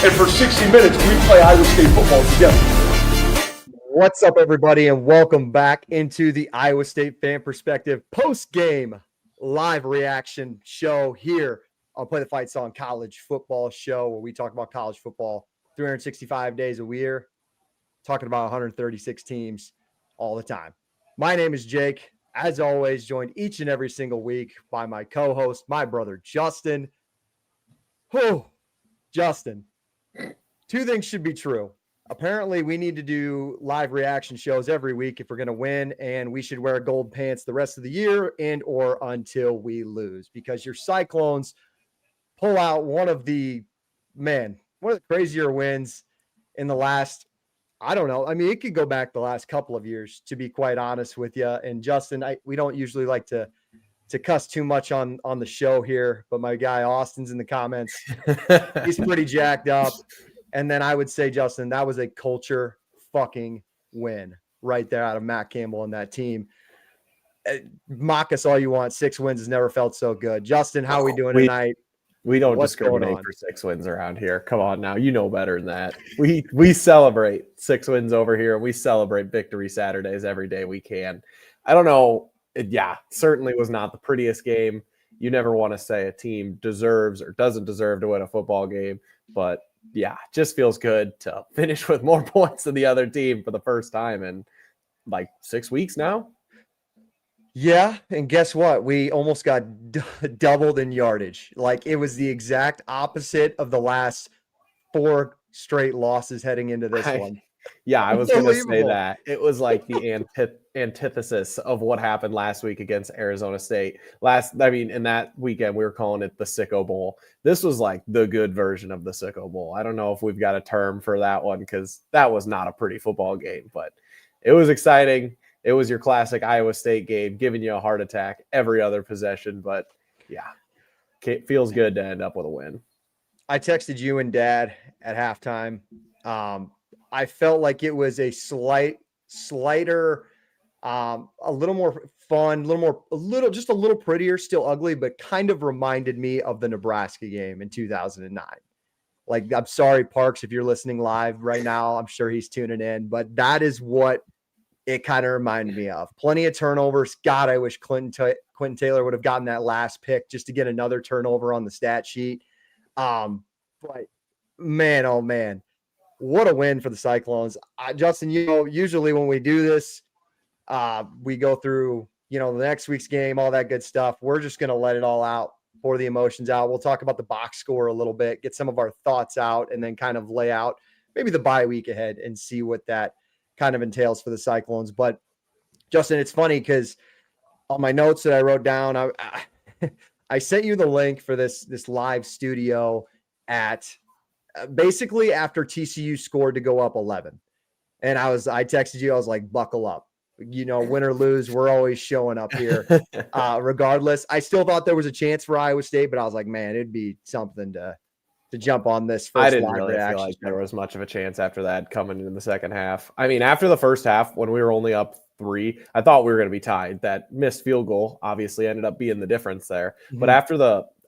and for 60 minutes, we play Iowa State football together. What's up, everybody, and welcome back into the Iowa State Fan Perspective post-game live reaction show here on Play the Fight Song College Football Show, where we talk about college football 365 days a year, talking about 136 teams all the time. My name is Jake, as always, joined each and every single week by my co-host, my brother, Justin. Justin, two things should be true. Apparently, we need to do live reaction shows every week if we're going to win, and we should wear gold pants the rest of the year and or until we lose, because your Cyclones pull out one of the crazier wins in the last, I don't know. I mean, it could go back the last couple of years, to be quite honest with you. And Justin, we don't usually like to cuss too much on the show here, but my guy Austin's in the comments. He's pretty jacked up. And then I would say, Justin, that was a culture fucking win right there out of Matt Campbell and that team. Mock us all you want. 6 wins has never felt so good. Justin, how are we doing tonight? We don't discriminate for 6 wins around here. Come on now. You know better than that. We celebrate 6 wins over here. We celebrate victory Saturdays every day we can. I don't know. Certainly was not the prettiest game. You never want to say a team deserves or doesn't deserve to win a football game, but yeah, just feels good to finish with more points than the other team for the first time in like 6 weeks now. Yeah, and guess what? We almost got doubled in yardage. Like, it was the exact opposite of the last 4 straight losses heading into this one. Yeah, I was going to say that. It was like the antithesis of what happened last week against Arizona State. In that weekend, we were calling it the Sicko Bowl. This was like the good version of the Sicko Bowl. I don't know if we've got a term for that one, because that was not a pretty football game, but it was exciting. It was your classic Iowa State game, giving you a heart attack every other possession. But yeah, it feels good to end up with a win. I texted you and Dad at halftime. I felt like it was a slighter, a little more fun, just a little prettier, still ugly, but kind of reminded me of the Nebraska game in 2009. Like, I'm sorry, Parks, if you're listening live right now, I'm sure he's tuning in, but that is what it kind of reminded me of. Plenty of turnovers. God, I wish Quentin Taylor would have gotten that last pick just to get another turnover on the stat sheet. But man, oh man, what a win for the Cyclones. Justin, usually when we do this, we go through, the next week's game, all that good stuff. We're just going to let it all out, pour the emotions out. We'll talk about the box score a little bit, get some of our thoughts out, and then kind of lay out maybe the bye week ahead and see what that kind of entails for the Cyclones. But Justin, it's funny because on my notes that I wrote down, I sent you the link for this live studio at basically after TCU scored to go up 11. And I texted you, I was like, buckle up, win or lose, we're always showing up here. Regardless, I still thought there was a chance for Iowa State, but I was like, man, it'd be something to jump on this first. I didn't really feel like there was much of a chance after that coming in the second half. I mean, after the first half, when we were only up 3, I thought we were going to be tied. That missed field goal obviously ended up being the difference there. Mm-hmm. But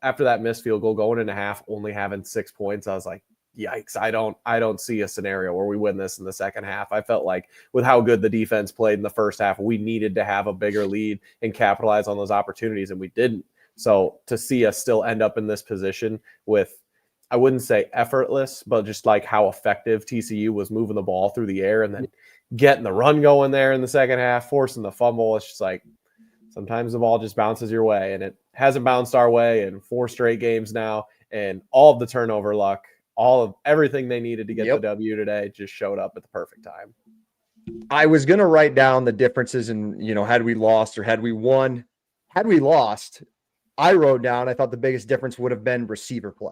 after that missed field goal, going into half, only having 6 points, I was like, yikes, I don't see a scenario where we win this in the second half. I felt like with how good the defense played in the first half, we needed to have a bigger lead and capitalize on those opportunities, and we didn't. So to see us still end up in this position with, I wouldn't say effortless, but just like how effective TCU was moving the ball through the air and then getting the run going there in the second half, forcing the fumble. It's just like sometimes the ball just bounces your way, and it hasn't bounced our way in 4 straight games now. And all of the turnover luck, all of everything they needed to get the W today just showed up at the perfect time. I was going to write down the differences in, had we lost or had we won. Had we lost, I wrote down, I thought the biggest difference would have been receiver play.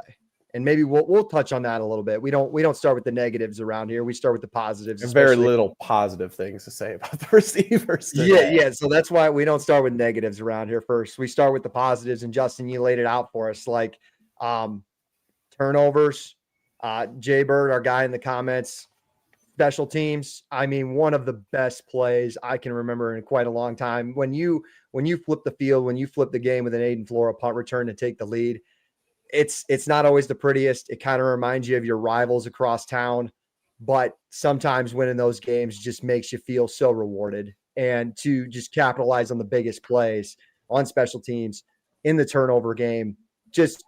And maybe we'll touch on that a little bit. We don't start with the negatives around here. We start with the positives. There's very little positive things to say about the receivers today. Yeah. So that's why we don't start with negatives around here first. We start with the positives. And Justin, you laid it out for us. Like turnovers. Jay Bird, our guy in the comments, special teams. I mean, one of the best plays I can remember in quite a long time. When you flip the field, when you flip the game with an Aiden Flora punt return to take the lead, it's not always the prettiest. It kind of reminds you of your rivals across town, but sometimes winning those games just makes you feel so rewarded. And to just capitalize on the biggest plays on special teams in the turnover game, just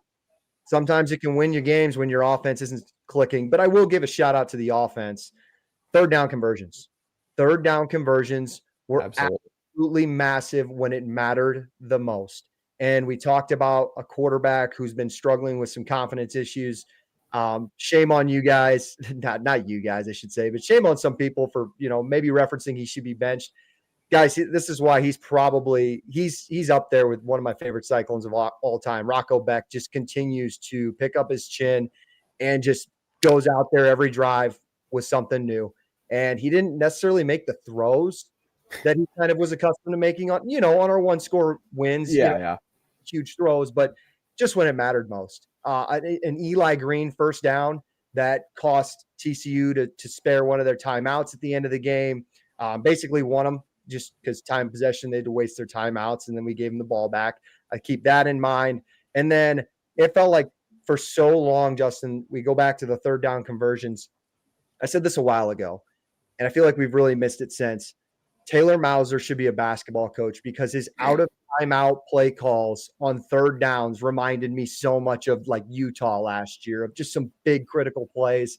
sometimes it can win you games when your offense isn't clicking. But I will give a shout out to the offense. Third down conversions. Third down conversions were absolutely massive when it mattered the most. And we talked about a quarterback who's been struggling with some confidence issues. Shame on you guys, not you guys, I should say, but shame on some people for, maybe referencing he should be benched. Guys, this is why he's up there with one of my favorite Cyclones of all time. Rocco Beck just continues to pick up his chin and just goes out there every drive with something new. And he didn't necessarily make the throws that he kind of was accustomed to making on our one-score wins. Yeah. Huge throws, but just when it mattered most. An Eli Green first down that cost TCU to spare one of their timeouts at the end of the game. Basically won them just because time possession, they had to waste their timeouts, and then we gave them the ball back. I keep that in mind. And then it felt like for so long, Justin, we go back to the third down conversions. I said this a while ago, and I feel like we've really missed it since. Taylor Mauser should be a basketball coach because his out of timeout play calls on third downs reminded me so much of like Utah last year, of just some big critical plays.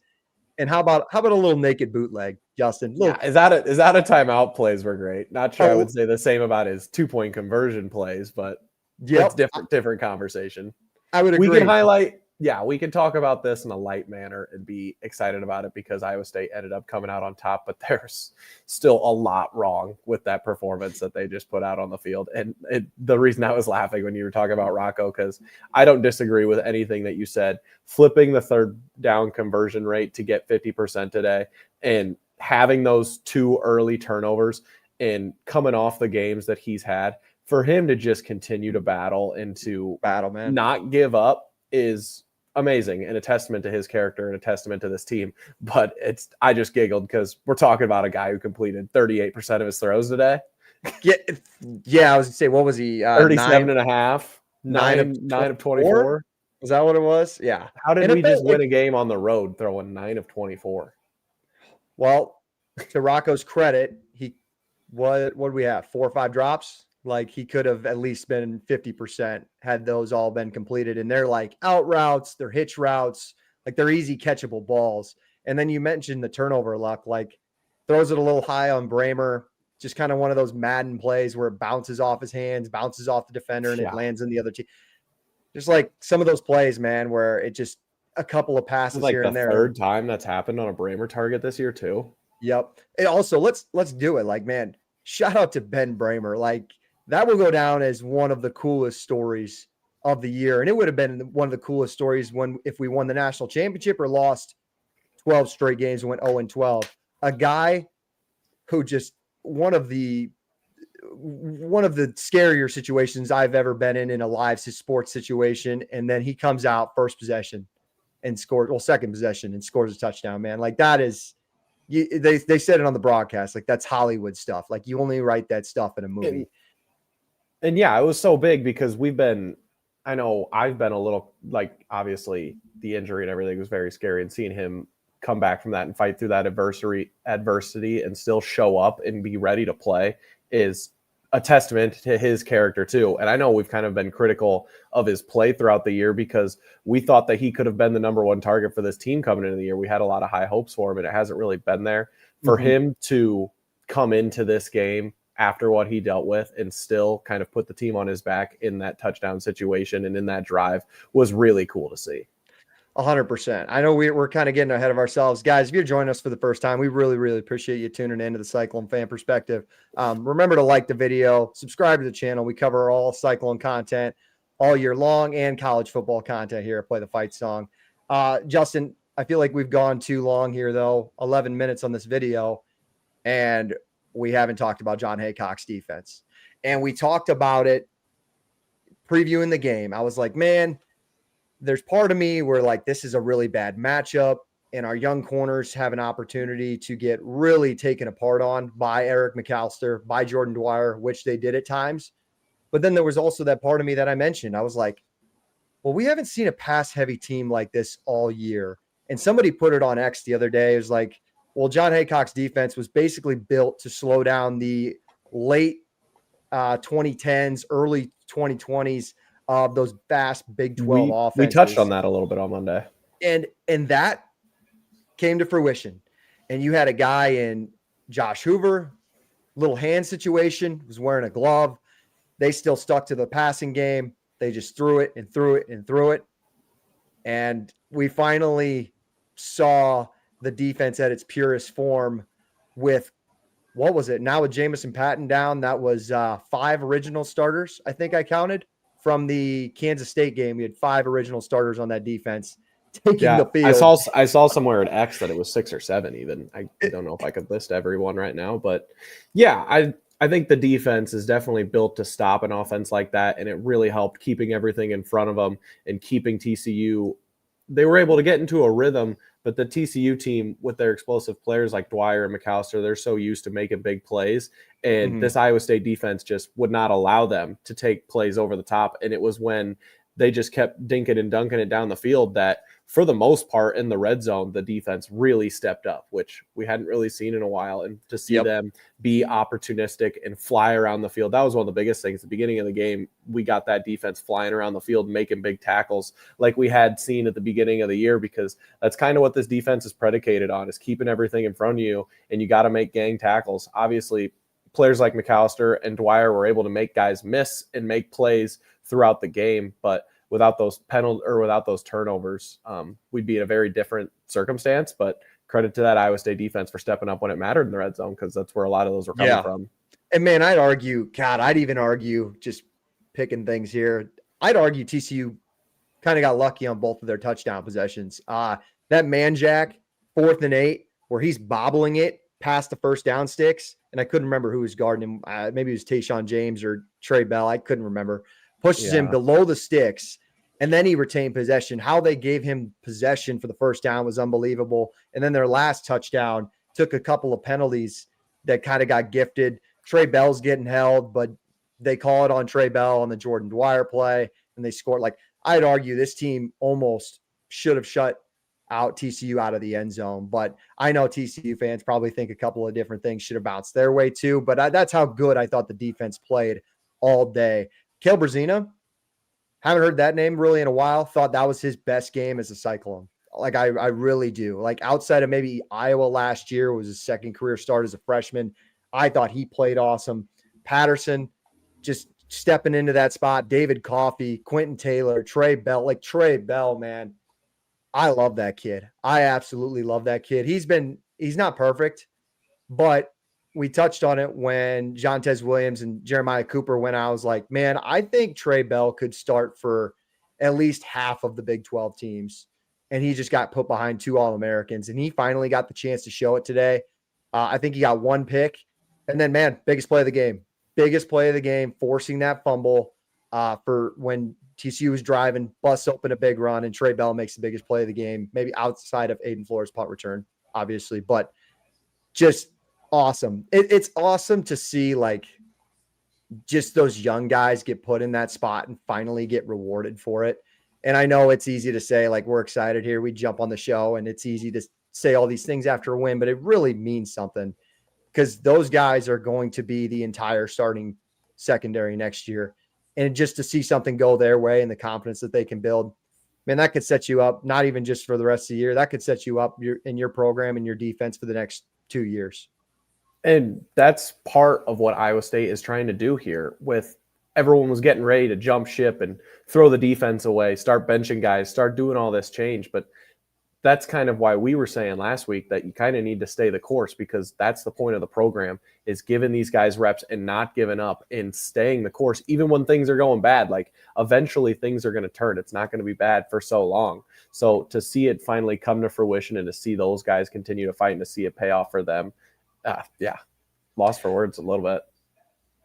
And how about a little naked bootleg, Justin? Yeah, is that a timeout plays were great. Not sure I would say the same about his 2-point conversion plays, but it's different conversation. I would agree. We can highlight. Yeah, we can talk about this in a light manner and be excited about it because Iowa State ended up coming out on top, but there's still a lot wrong with that performance that they just put out on the field. And the reason I was laughing when you were talking about Rocco, because I don't disagree with anything that you said. Flipping the third down conversion rate to get 50% today and having those 2 early turnovers and coming off the games that he's had, for him to just continue to battle and to not give up is amazing and a testament to his character and a testament to this team. But I just giggled because we're talking about a guy who completed 38% of his throws today. Yeah. I was gonna say, what was he? 37 and a half, 9 of 24. Was that what it was? Yeah. How did we just win a game on the road throwing 9 of 24? Well, to Rocco's credit, what did we have? 4 or 5 drops? Like he could have at least been 50% had those all been completed. And they're like out routes, they're hitch routes, like they're easy catchable balls. And then you mentioned the turnover luck, like throws it a little high on Bramer, just kind of one of those Madden plays where it bounces off his hands, bounces off the defender, and it lands in the other team. Just like some of those plays, man, where it just a couple of passes here and there. Third time that's happened on a Bramer target this year too. Yep. And also let's do it. Like, man, shout out to Ben Bramer. Like, that will go down as one of the coolest stories of the year. And it would have been one of the coolest stories if we won the national championship or lost 12 straight games and went 0-12. A guy who just one of the scarier situations I've ever been in a live sports situation. And then he comes out first possession and second possession and scores a touchdown, man. Like that is, they said it on the broadcast. Like that's Hollywood stuff. Like you only write that stuff in a movie. And yeah, it was so big because I know I've been a little, like, obviously the injury and everything was very scary, and seeing him come back from that and fight through that adversity and still show up and be ready to play is a testament to his character too. And I know we've kind of been critical of his play throughout the year because we thought that he could have been the number 1 target for this team coming into the year. We had a lot of high hopes for him, and it hasn't really been there. For him to come into this game after what he dealt with and still kind of put the team on his back in that touchdown situation and in that drive was really cool to see. 100%. I know we're kind of getting ahead of ourselves. Guys, if you're joining us for the first time, we really, really appreciate you tuning into the Cyclone Fan Perspective. Remember to like the video, subscribe to the channel. We cover all Cyclone content all year long and college football content here at Play the Fight Song. Justin, I feel like we've gone too long here, though. 11 minutes on this video, and we haven't talked about John Haycock's defense. And we talked about it previewing the game. I was like, man, there's part of me where like, this is a really bad matchup and our young corners have an opportunity to get really taken apart on by Eric McAllister, by Jordan Dwyer, which they did at times. But then there was also that part of me that I mentioned. I was like, well, we haven't seen a pass-heavy team like this all year. And somebody put it on X the other day. It was like, well, John Haycock's defense was basically built to slow down the late 2010s, early 2020s of those fast Big 12 offenses. We touched on that a little bit on Monday. And that came to fruition. And you had a guy in Josh Hoover, little hand situation, was wearing a glove. They still stuck to the passing game. They just threw it and threw it and threw it. And we finally saw the defense at its purest form with, what was it? Now with Jamison Patton down, that was 5 original starters, I think I counted. From the Kansas State game, we had 5 original starters on that defense taking the field. I saw somewhere at X that it was 6 or 7 even. I don't know if I could list everyone right now, but yeah, I think the defense is definitely built to stop an offense like that, and it really helped keeping everything in front of them and keeping TCU. They were able to get into a rhythm, but the TCU team with their explosive players like Dwyer and McAllister, they're so used to making big plays, and this Iowa State defense just would not allow them to take plays over the top, and it was when they just kept dinking and dunking it down the field that, for the most part, in the red zone, the defense really stepped up, which we hadn't really seen in a while. And to see them be opportunistic and fly around the field, that was one of the biggest things. At the beginning of the game, we got that defense flying around the field, making big tackles like we had seen at the beginning of the year, because that's kind of what this defense is predicated on, is keeping everything in front of you, and you got to make gang tackles. Obviously, players like McAllister and Dwyer were able to make guys miss and make plays throughout the game, but without those penalties or without those turnovers, we'd be in a very different circumstance. But credit to that Iowa State defense for stepping up when it mattered in the red zone, because that's where a lot of those were coming from. And man, I'd even argue, just picking things here, I'd argue TCU kind of got lucky on both of their touchdown possessions. That man jack, 4th and 8, where he's bobbling it past the first down sticks, and I couldn't remember who was guarding him. Maybe it was Tayshaun James or Trey Bell. I couldn't remember. Pushes him below the sticks, and then he retained possession. How they gave him possession for the first down was unbelievable. And then their last touchdown took a couple of penalties that kind of got gifted. Trey Bell's getting held, but they call it on Trey Bell on the Jordan Dwyer play, and they scored. Like, I'd argue this team almost should have shut out TCU out of the end zone. But I know TCU fans probably think a couple of different things should have bounced their way too. But that's how good I thought the defense played all day. Kel Brzezina, haven't heard that name really in a while. Thought that was his best game as a Cyclone. Like, I really do. Like, outside of maybe Iowa last year, was his second career start as a freshman. I thought he played awesome. Patterson just stepping into that spot. David Coffey, Quentin Taylor, Trey Bell. Like, Trey Bell, man, I love that kid. I absolutely love that kid. He's not perfect, but we touched on it when Jontez Williams and Jeremiah Cooper went out. I was like, man, I think Trey Bell could start for at least half of the Big 12 teams. And he just got put behind 2 All-Americans, and he finally got the chance to show it today. I think he got 1 pick. And then, man, biggest play of the game, forcing that fumble for when TCU was driving, busts open a big run, and Trey Bell makes the biggest play of the game, maybe outside of Aiden Flores' punt return, obviously. But just awesome. It's awesome to see, like, just those young guys get put in that spot and finally get rewarded for it. And I know it's easy to say, like, we're excited here, we jump on the show, and it's easy to say all these things after a win, but it really means something, because those guys are going to be the entire starting secondary next year. And just to see something go their way and the confidence that they can build, man, that could set you up, not even just for the rest of the year. That could set you up in your program and your defense for the next 2 years. And that's part of what Iowa State is trying to do here. With everyone was getting ready to jump ship and throw the defense away, start benching guys, start doing all this change. But that's kind of why we were saying last week that you kind of need to stay the course, because that's the point of the program, is giving these guys reps and not giving up and staying the course, even when things are going bad. Like, eventually things are going to turn. It's not going to be bad for so long. So to see it finally come to fruition and to see those guys continue to fight and to see it pay off for them, lost for words a little bit.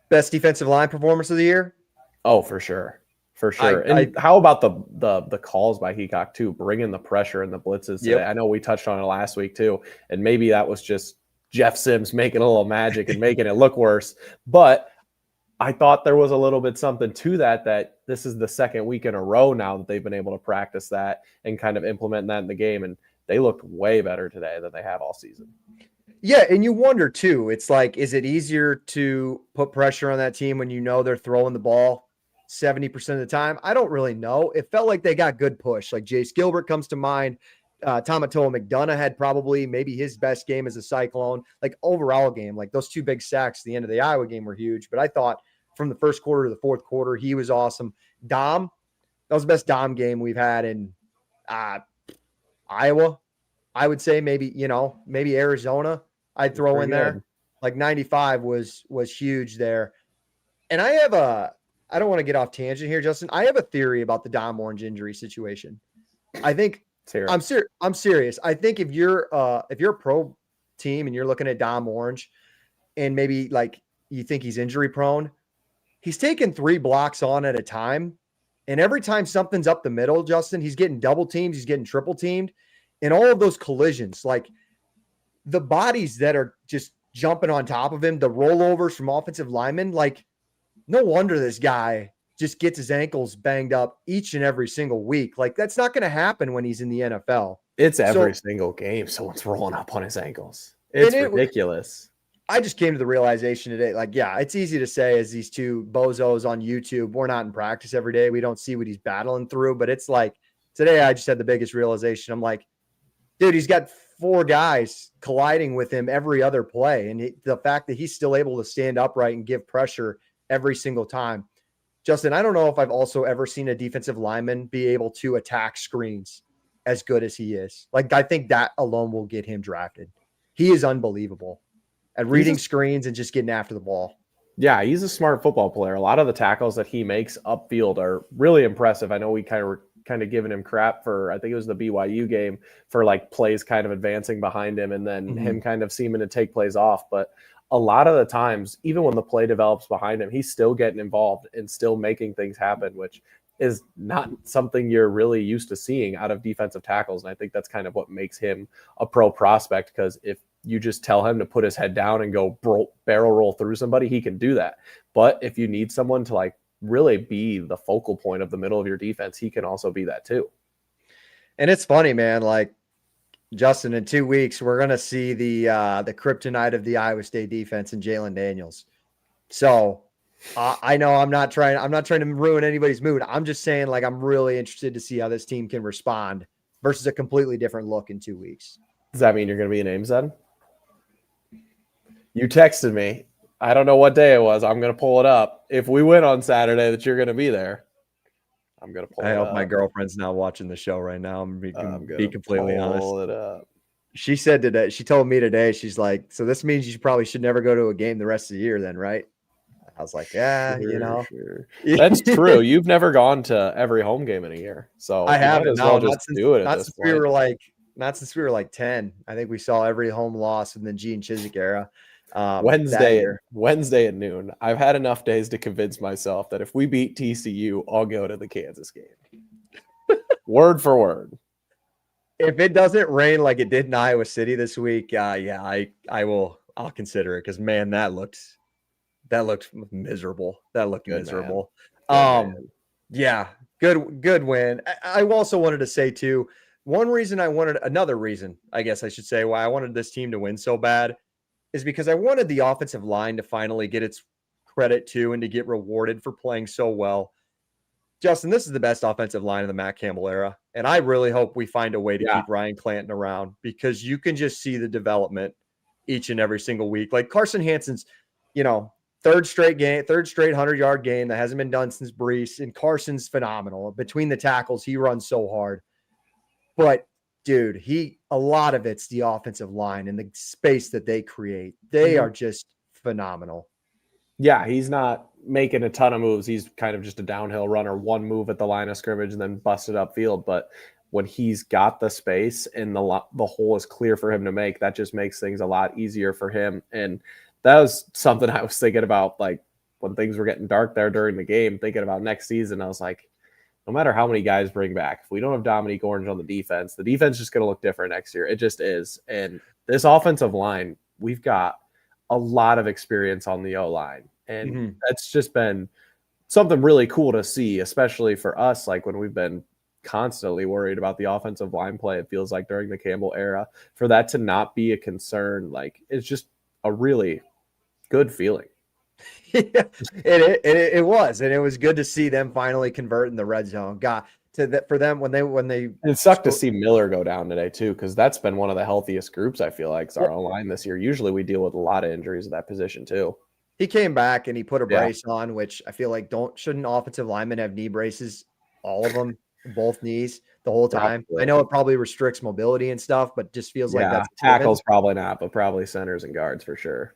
Best defensive line performance of the year? Oh, for sure. For sure. How about the calls by Heacock too, bringing the pressure and the blitzes today? I know we touched on it last week too, and maybe that was just Jeff Sims making a little magic and making it look worse. But I thought there was a little bit something to that this is the second week in a row now that they've been able to practice that and kind of implement that in the game. And they looked way better today than they have all season. Yeah, and you wonder too, it's like, is it easier to put pressure on that team when you know they're throwing the ball 70% of the time? I don't really know. It felt like they got good push. Like Jace Gilbert comes to mind. Tamatoa McDonough had probably maybe his best game as a Cyclone, like overall game. Like those two big sacks at the end of the Iowa game were huge. But I thought from the first quarter to the fourth quarter, he was awesome. Dom, that was the best Dom game we've had in Iowa. I would say maybe Arizona I'd throw in there. Like 95 was huge there. And I don't want to get off tangent here, Justin. I have a theory about the Dom Orange injury situation. I think I'm serious. I think if you're a pro team and you're looking at Dom Orange and maybe like you think he's injury prone, he's taking 3 blocks on at a time. And every time something's up the middle, Justin, he's getting double teamed, he's getting triple teamed. And all of those collisions, like the bodies that are just jumping on top of him, the rollovers from offensive linemen, like no wonder this guy just gets his ankles banged up each and every single week. Like that's not going to happen when he's in the NFL. It's every single game someone's rolling up on his ankles. It's ridiculous. I just came to the realization today, like, yeah, it's easy to say as these two bozos on YouTube, we're not in practice every day. We don't see what he's battling through, but it's like today I just had the biggest realization. I'm like, dude, he's got 4 guys colliding with him every other play. And the fact that he's still able to stand upright and give pressure every single time. Justin, I don't know if I've also ever seen a defensive lineman be able to attack screens as good as he is. Like, I think that alone will get him drafted. He is unbelievable at reading screens and just getting after the ball. Yeah, he's a smart football player. A lot of the tackles that he makes upfield are really impressive. I know we kind of giving him crap for, I think it was the BYU game, for like plays kind of advancing behind him and then him kind of seeming to take plays off. But a lot of the times, even when the play develops behind him, he's still getting involved and still making things happen, which is not something you're really used to seeing out of defensive tackles. And I think that's kind of what makes him a pro prospect, because if you just tell him to put his head down and go barrel roll through somebody, he can do that. But if you need someone to like really be the focal point of the middle of your defense, he can also be that too. And it's funny, man, like Justin, in 2 weeks, we're going to see the kryptonite of the Iowa State defense and Jalen Daniels. So I know I'm not trying to ruin anybody's mood. I'm just saying, like, I'm really interested to see how this team can respond versus a completely different look in 2 weeks. Does that mean you're going to be in Ames then? You texted me. I don't know what day it was. I'm going to pull it up. If we win on Saturday, that you're going to be there. I'm going to pull it up. I hope my girlfriend's not watching the show right now. I'm be completely honest. Pull it up. She said today, she told me today, she's like, so this means you probably should never go to a game the rest of the year then, right? I was like, yeah, sure. That's true. You've never gone to every home game in a year. So I haven't. Not since we were like 10. I think we saw every home loss in the Gene Chizik era. Wednesday at noon. I've had enough days to convince myself that if we beat TCU, I'll go to the Kansas game. Word for word. If it doesn't rain like it did in Iowa City this week, I will. I'll consider it, because man, that looked miserable. That looked miserable. Yeah, good win. I also wanted to say too, another reason, I guess I should say, why I wanted this team to win so bad is because I wanted the offensive line to finally get its credit too and to get rewarded for playing so well. Justin, this is the best offensive line in the Matt Campbell era, and I really hope we find a way to keep Ryan Clanton around, because you can just see the development each and every single week. Like Carson Hansen's, third straight 100-yard game that hasn't been done since Brees, and Carson's phenomenal. Between the tackles, he runs so hard. But dude, a lot of it's the offensive line and the space that they create. They are just phenomenal. Yeah, he's not making a ton of moves. He's kind of just a downhill runner, one move at the line of scrimmage and then busted upfield. But when he's got the space and the hole is clear for him to make, that just makes things a lot easier for him. And that was something I was thinking about, like when things were getting dark there during the game, thinking about next season. I was like, no matter how many guys bring back, if we don't have Dominique Orange on the defense is just going to look different next year. It just is. And this offensive line, we've got a lot of experience on the O-line. And Mhm. that's just been something really cool to see, especially for us, like when we've been constantly worried about the offensive line play, it feels like during the Campbell era, for that to not be a concern, like it's just a really good feeling. Yeah, it was, and it was good to see them finally convert in the red zone. Got to that for them when they It sucked to see Miller go down today too, because that's been one of the healthiest groups I feel like is our O-line this year. Usually we deal with a lot of injuries at that position too. he came back and he put a Yeah. brace on, which I feel like shouldn't offensive linemen have knee braces, all of them, both knees the whole time. I Probably. know it probably restricts mobility and stuff, but just feels like Yeah, that's a given. tackles probably not, but probably centers and guards for sure.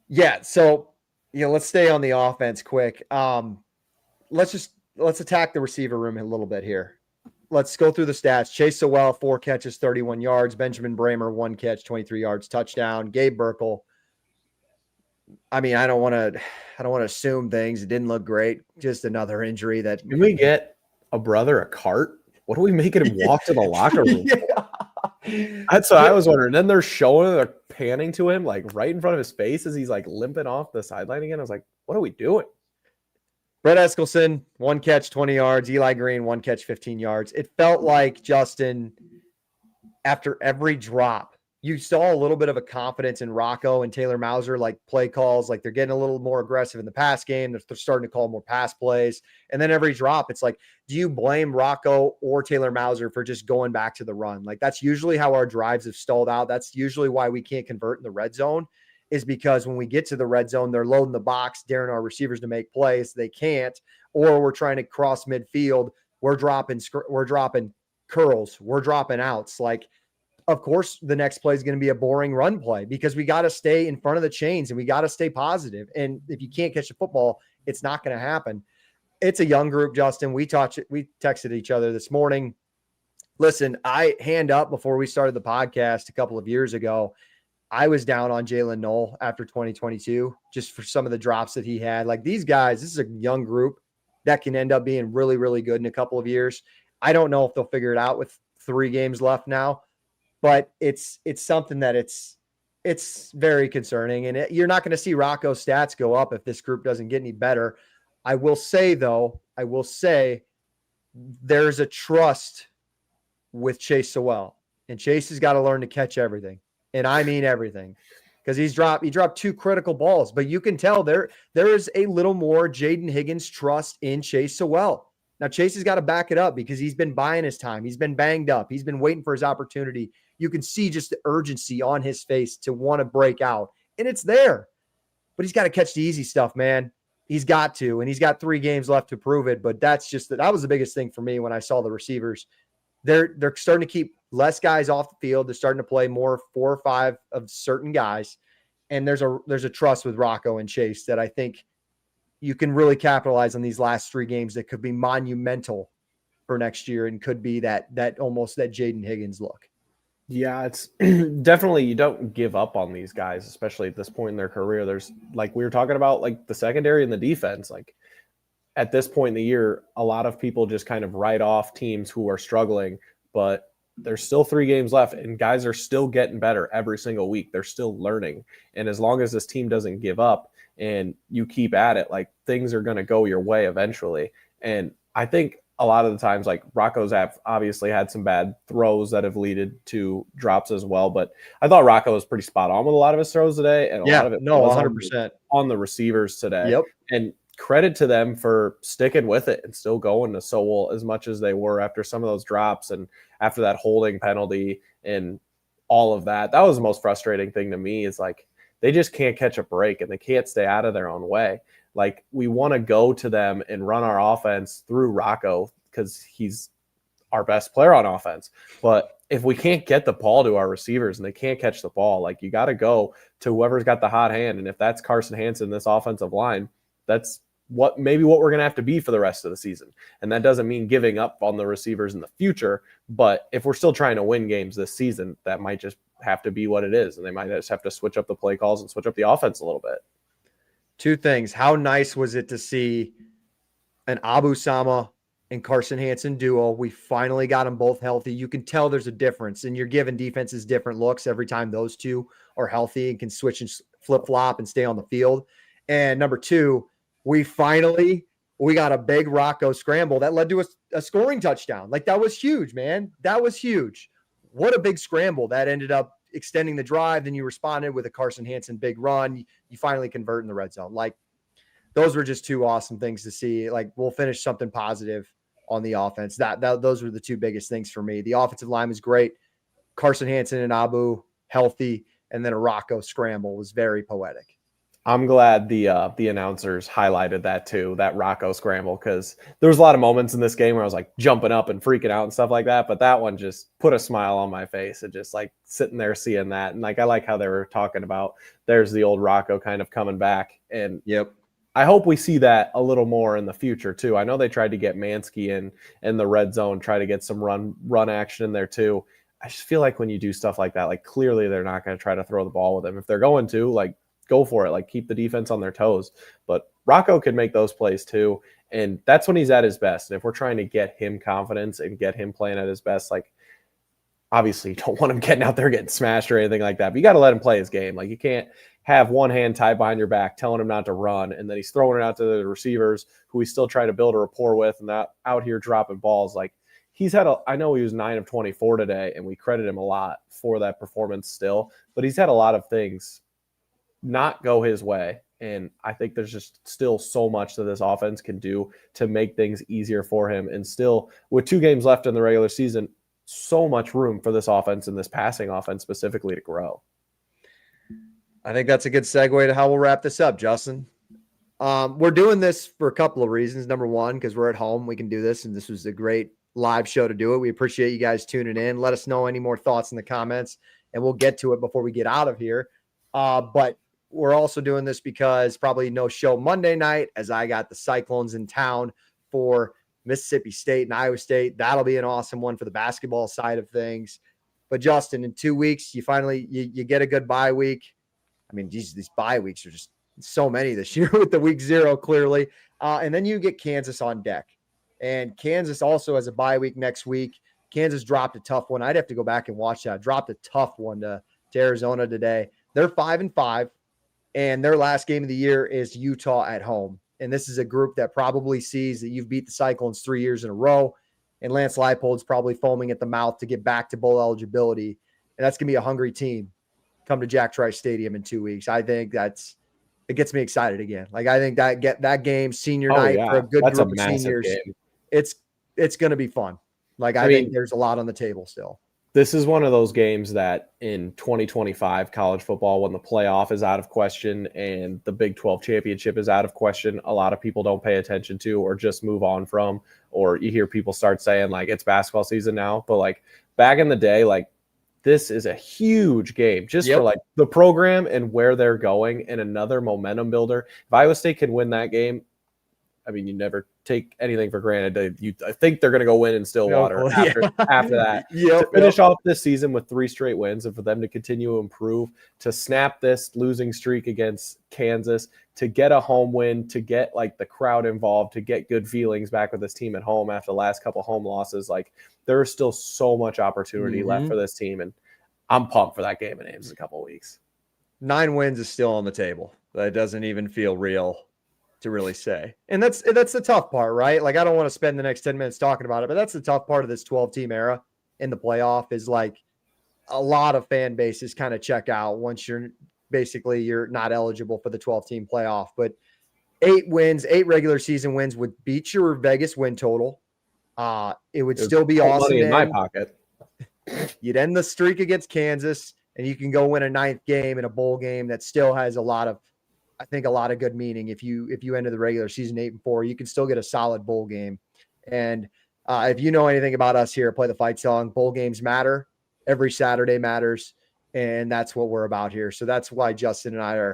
Yeah, so let's stay on the offense quick. Let's attack the receiver room a little bit here. Let's go through the stats. Chase Sowell, 4 catches, 31 yards. Benjamin Bramer, 1 catch, 23 yards, touchdown. Gabe Burkle. I mean, I don't want to assume things. It didn't look great. Just another injury that Can we get a brother a cart? What are we making him walk to the locker room? Yeah. That's what I was wondering. Then they're panning to him like right in front of his face as he's like limping off the sideline again. I was like, what are we doing? Brett Eskelson, 1 catch, 20 yards. Eli Green, 1 catch, 15 yards. It felt like, Justin, after every drop, you saw a little bit of a confidence in Rocco and Taylor Mauser, like play calls, like they're getting a little more aggressive in the pass game. They're starting to call more pass plays. And then every drop, it's like, do you blame Rocco or Taylor Mauser for just going back to the run? Like that's usually how our drives have stalled out. That's usually why we can't convert in the red zone, is because when we get to the red zone, they're loading the box, daring our receivers to make plays. They can't, or we're trying to cross midfield. We're dropping curls. We're dropping outs. Like, of course, the next play is going to be a boring run play because we got to stay in front of the chains and we got to stay positive. And if you can't catch the football, it's not going to happen. It's a young group, Justin. We texted each other this morning. Listen, I hand up before we started the podcast a couple of years ago. I was down on Jalen Knoll after 2022, just for some of the drops that he had. Like these guys, this is a young group that can end up being really, really good in a couple of years. I don't know if they'll figure it out with 3 games left now, but it's something that it's very concerning. And you're not going to see Rocco's stats go up if this group doesn't get any better. I will say there's a trust with Chase Sowell, and Chase has got to learn to catch everything. And I mean everything, because he dropped 2 critical balls, but you can tell there is a little more Jaden Higgins trust in Chase Sowell. Now Chase has got to back it up because he's been buying his time. He's been banged up. He's been waiting for his opportunity. You can see just the urgency on his face to want to break out, and it's there, but he's got to catch the easy stuff, man. He's got to, and he's got 3 games left to prove it. But that was the biggest thing for me when I saw the receivers. They're starting to keep less guys off the field. They're starting to play more 4 or 5 of certain guys. And there's a trust with Rocco and Chase that I think you can really capitalize on these last 3 games that could be monumental for next year and could be that almost that Jaden Higgins look. Yeah, it's definitely, you don't give up on these guys, especially at this point in their career. There's, like we were talking about, like the secondary and the defense, like at this point in the year, a lot of people just kind of write off teams who are struggling, but there's still 3 games left and guys are still getting better every single week. They're still learning. And as long as this team doesn't give up and you keep at it, like things are going to go your way eventually. And I think a lot of the times, like Rocco's obviously had some bad throws that have led to drops as well. But I thought Rocco was pretty spot on with a lot of his throws today. And a lot of it 100% on the receivers today. Yep. And credit to them for sticking with it and still going to Sowell as much as they were after some of those drops and after that holding penalty and all of that. That was the most frustrating thing to me, is like they just can't catch a break and they can't stay out of their own way. Like we want to go to them and run our offense through Rocco because he's our best player on offense. But if we can't get the ball to our receivers and they can't catch the ball, like you got to go to whoever's got the hot hand. And if that's Carson Hansen, this offensive line, that's maybe what we're going to have to be for the rest of the season. And that doesn't mean giving up on the receivers in the future, but if we're still trying to win games this season, that might just have to be what it is. And they might just have to switch up the play calls and switch up the offense a little bit. 2 things. How nice was it to see an Abu Sama and Carson Hansen duo? We finally got them both healthy. You can tell there's a difference, and you're giving defenses different looks every time those 2 are healthy and can switch and flip-flop and stay on the field. And number two, we got a big Rocco scramble that led to a scoring touchdown. Like, that was huge, man. That was huge. What a big scramble that ended up extending the drive. Then you responded with a Carson Hansen big run. You finally convert in the red zone. Like, those were just two awesome things to see. Like, we'll finish something positive on the offense. Those were the two biggest things for me. The offensive line was great. Carson Hansen and Abu healthy, and then a Rocco scramble was very poetic. I'm glad the announcers highlighted that too, that Rocco scramble, because there was a lot of moments in this game where I was like jumping up and freaking out and stuff like that. But that one just put a smile on my face and just like sitting there seeing that. And like, I like how they were talking about there's the old Rocco kind of coming back. And yep, I hope we see that a little more in the future too. I know they tried to get Mansky in the red zone, try to get some run action in there too. I just feel like when you do stuff like that, like clearly they're not going to try to throw the ball with him. If they're going to, like, go for it, like keep the defense on their toes. But Rocco can make those plays too. And that's when he's at his best. And if we're trying to get him confidence and get him playing at his best, like obviously you don't want him getting out there getting smashed or anything like that. But you got to let him play his game. Like, you can't have one hand tied behind your back telling him not to run, and then he's throwing it out to the receivers who he's still trying to build a rapport with, and not out here dropping balls. Like, he's had I know he was 9 of 24 today, and we credit him a lot for that performance still, but he's had a lot of things not go his way. And I think there's just still so much that this offense can do to make things easier for him. And still, with 2 games left in the regular season, so much room for this offense and this passing offense specifically to grow. I think that's a good segue to how we'll wrap this up, Justin. We're doing this for a couple of reasons. Number one, because we're at home, we can do this, and this was a great live show to do it. We appreciate you guys tuning in. Let us know any more thoughts in the comments, and we'll get to it before we get out of here. But we're also doing this because probably no show Monday night, as I got the Cyclones in town for Mississippi State and Iowa State. That'll be an awesome one for the basketball side of things. But Justin, in 2 weeks, you finally you get a good bye week. I mean, these bye weeks are just so many this year with the week 0 clearly. And then you get Kansas on deck. And Kansas also has a bye week next week. Kansas dropped a tough one. I'd have to go back and watch that. Dropped a tough one to Arizona today. They're 5-5, and their last game of the year is Utah at home. And this is a group that probably sees that you've beat the Cyclones 3 years in a row, and Lance Leipold's probably foaming at the mouth to get back to bowl eligibility. And that's going to be a hungry team come to Jack Trice Stadium in 2 weeks. I think it gets me excited again. Like, I think that game, senior night for a good group of seniors, game. It's going to be fun. Like, I think there's a lot on the table still. This is one of those games that in 2025 college football, when the playoff is out of question and the Big 12 championship is out of question, a lot of people don't pay attention to or just move on from, or you hear people start saying like it's basketball season now. But like back in the day, like this is a huge game just for like the program and where they're going, and another momentum builder. If Iowa State can win that game, I mean, you never take anything for granted. I think they're going to go win in Stillwater after that. To finish off this season with 3 straight wins, and for them to continue to improve, to snap this losing streak against Kansas, to get a home win, to get like the crowd involved, to get good feelings back with this team at home after the last couple home losses. Like, there is still so much opportunity left for this team, and I'm pumped for that game in Ames in a couple of weeks. 9 wins is still on the table. That doesn't even feel real to really say. And that's the tough part, right? Like, I don't want to spend the next 10 minutes talking about it, but that's the tough part of this 12-team era in the playoff, is like a lot of fan bases kind of check out once you're not eligible for the 12-team playoff. But 8 regular season wins would beat your Vegas win total. It would still be awesome. Money in my pocket. You'd end the streak against Kansas, and you can go win a 9th game in a bowl game that still has a lot of good meaning. If you enter the regular season 8-4, you can still get a solid bowl game. And if you know anything about us here at Play the Fight Song, bowl games matter. Every Saturday matters, and that's what we're about here. So that's why Justin and I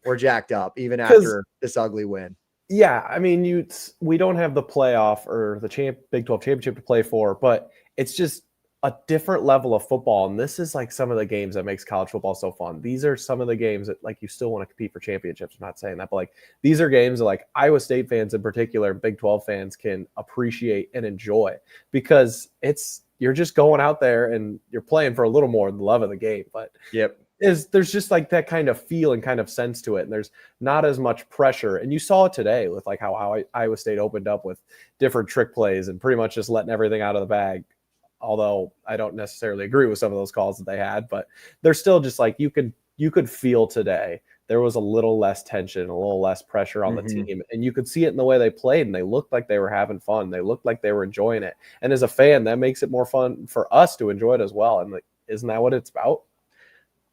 we're jacked up even after this ugly win. Yeah, I mean, we don't have the playoff or the Big 12 championship to play for, but it's just a different level of football. And this is like some of the games that makes college football so fun. These are some of the games that like you still want to compete for championships. I'm not saying that, but like these are games that like Iowa State fans in particular, Big 12 fans can appreciate and enjoy, because you're just going out there and you're playing for a little more than the love of the game. But there's just like that kind of feel and kind of sense to it. And there's not as much pressure. And you saw it today with like how Iowa State opened up with different trick plays and pretty much just letting everything out of the bag. Although I don't necessarily agree with some of those calls that they had, but they're still just like you could feel today there was a little less tension, a little less pressure on the team. And you could see it in the way they played, and they looked like they were having fun. They looked like they were enjoying it. And as a fan, that makes it more fun for us to enjoy it as well. And like, isn't that what it's about?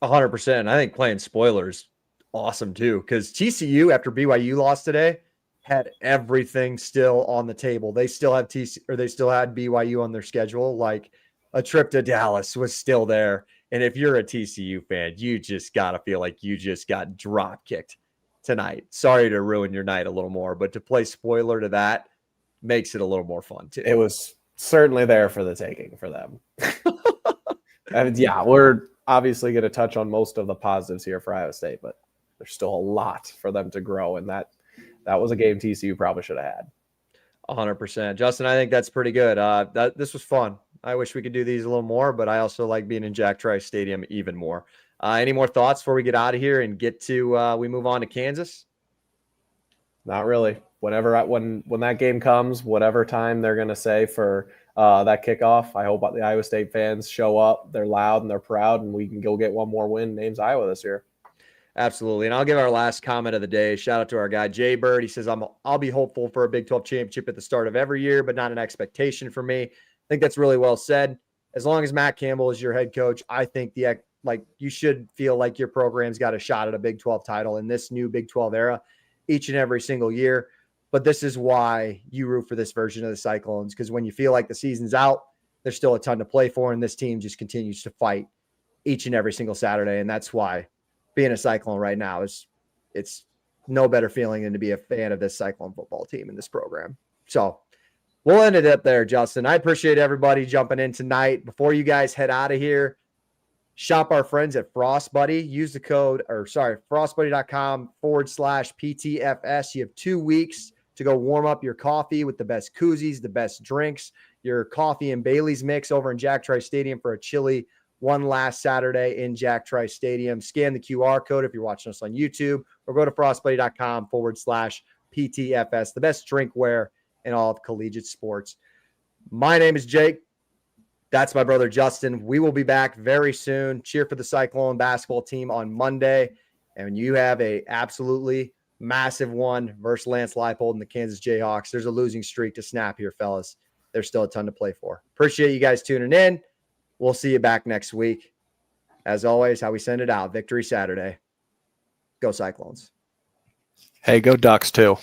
100%. I think playing spoilers awesome too, because TCU after BYU lost today had everything still on the table. They still have they still had BYU on their schedule. Like a trip to Dallas was still there. And if you're a TCU fan, you just got to feel like you just got drop kicked tonight. Sorry to ruin your night a little more, but to play spoiler to that makes it a little more fun too. It was certainly there for the taking for them. And yeah, we're obviously going to touch on most of the positives here for Iowa State, but there's still a lot for them to grow. And that was a game TCU probably should have had. 100%. Justin, I think that's pretty good. This was fun. I wish we could do these a little more, but I also like being in Jack Trice Stadium even more. Any more thoughts before we get out of here and get to we move on to Kansas? Not really. When that game comes, whatever time they're going to say for that kickoff, I hope the Iowa State fans show up. They're loud and they're proud, and we can go get one more win. Name's Iowa this year. Absolutely. And I'll give our last comment of the day. Shout out to our guy, Jay Bird. He says, I'll be hopeful for a Big 12 championship at the start of every year, but not an expectation for me. I think that's really well said. As long as Matt Campbell is your head coach, I think you should feel like your program's got a shot at a Big 12 title in this new Big 12 era each and every single year. But this is why you root for this version of the Cyclones, because when you feel like the season's out, there's still a ton to play for, and this team just continues to fight each and every single Saturday. And that's why being a Cyclone right now it's no better feeling than to be a fan of this Cyclone football team in this program. So we'll end it up there, Justin. I appreciate everybody jumping in tonight. Before you guys head out of here, shop our friends at Frostbuddy. Use the code, frostbuddy.com/PTFS. You have 2 weeks to go warm up your coffee with the best koozies, the best drinks, your coffee and Bailey's mix over in Jack Trice Stadium for a chilly one last Saturday in Jack Trice Stadium. Scan the QR code if you're watching us on YouTube, or go to frostbuddy.com/PTFS. The best drinkware in all of collegiate sports. My name is Jake. That's my brother, Justin. We will be back very soon. Cheer for the Cyclone basketball team on Monday. And you have a absolutely massive one versus Lance Leipold and the Kansas Jayhawks. There's a losing streak to snap here, fellas. There's still a ton to play for. Appreciate you guys tuning in. We'll see you back next week. As always, how we send it out. Victory Saturday. Go Cyclones. Hey, go Ducks too.